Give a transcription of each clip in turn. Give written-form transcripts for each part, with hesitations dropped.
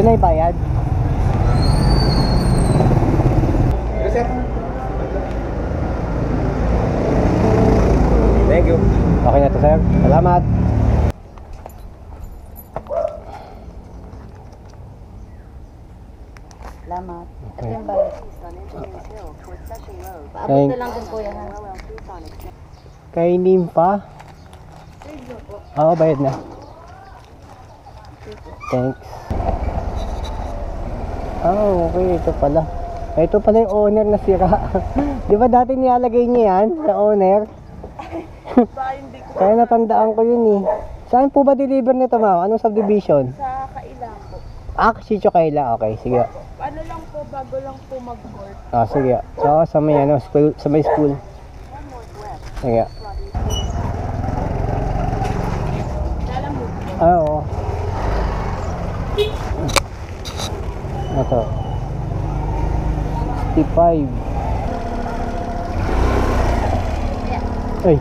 Doon na ibayad. Yes, sir. Thank you. Okay na to, sir. Salamat. Salamat. Ito Okay. yung bayad. Paabot na lang din kuya ha. Kay Nympha. Oo, bayad na. Thanks. Okay. Ito pala. Ito pala yung owner na sira. Di ba dati nilalagay niya yan sa owner? Kaya natandaan ko yun eh. Saan po ba deliver nito, ma'am? Anong subdivision? Sa Kailang po. Sitio Kaila. Okay, sige. Ano lang po, bago lang po mag-court. Sige. So, sa may school, sa may school. Sige. Oo. Ito. 65. Ay.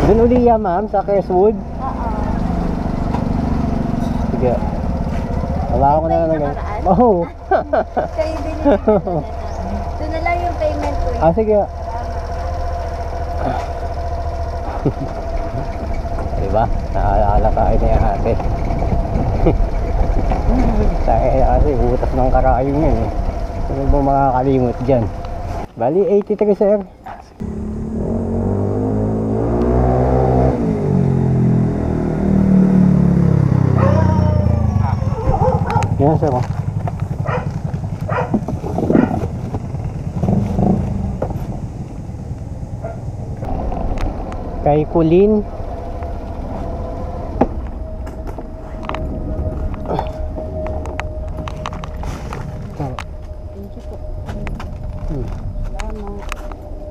Doon uli yan, ma'am, sa Crestwood. Sige. Wala ko na lang. Oo. Kayo din yung doon na lang yung payment ko. Sige. Diba? Naalala ka na yan ate. Kasi butas ng karayong yun eh. Ano ba makakalimot dyan? Bali 83, sir. Yan, sir. Kay Kulin.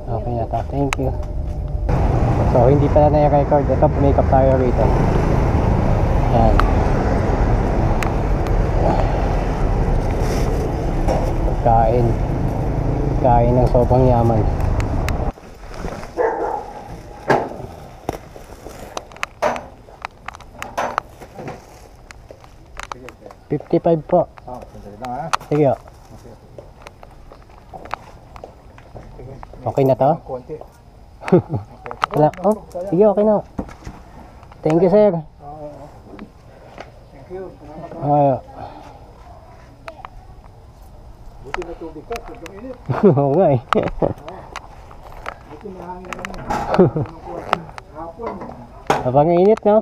Okay na to. Thank you. So, hindi pala na-record. Ito, make-up tayo rito. Yan. Pagkain. Pagkain ng sobrang yaman. $55 po. Sandali lang ha. Sige. Okay na to? Konti. Wala. Sige, okay na. Thank you, sir. Thank you. Buti na tubig ka, sobrang init. Oo nga eh. Buti na hangin naman. Hapon. Habang init, no?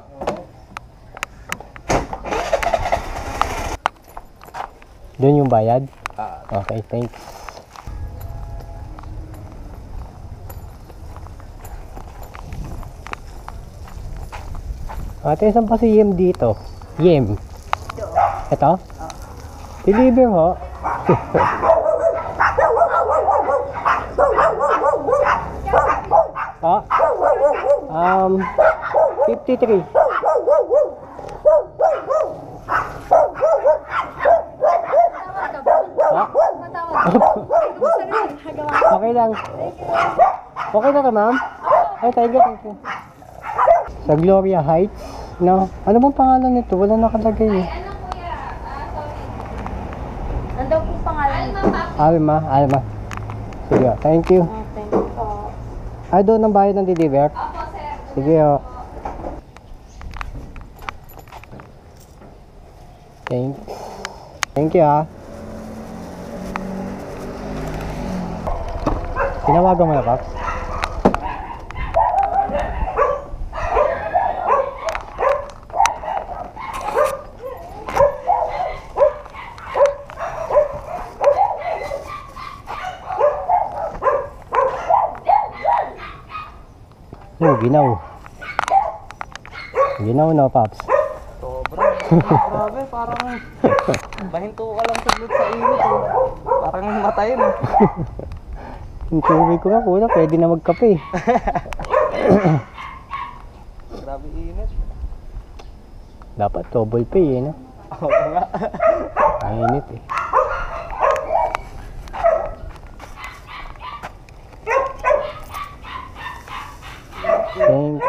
Doon yung bayad? Okay, thanks. Ate, saan pa si Yem dito? Yem? Ito? Deliver ho. Ha? 53. Okay lang. Okay na ka, ma'am? Ay, thank you. Sa Gloria Heights, no? Ano bang pangalan nito? Wala nakalagay eh. Nandun po pangalan. Alma. Sige, thank you. Thank you po. Doon ang bayad ng deliver? Opo, sir. Sige, oh. Thank you, ah. Tinawagan mo na, Paps? Ginaw. Ginaw na, Paps. Sobra. Grabe, parang mahinto ka lang saglit sa init. Parang matayin. Yung tubig ko nga, kuya, pwede na magkape. Grabe init. Dapat double pay, no? Oo nga. Ay, init eh. Thanks.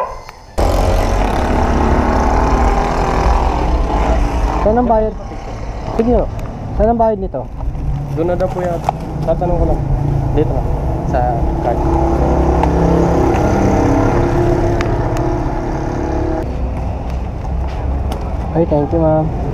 Saan ang bayad? Sige no. Saan ang bayad nito? Doon na daw po yan. Tatanong ko lang. Dito na. Sa card. Ay, thank you ma'am.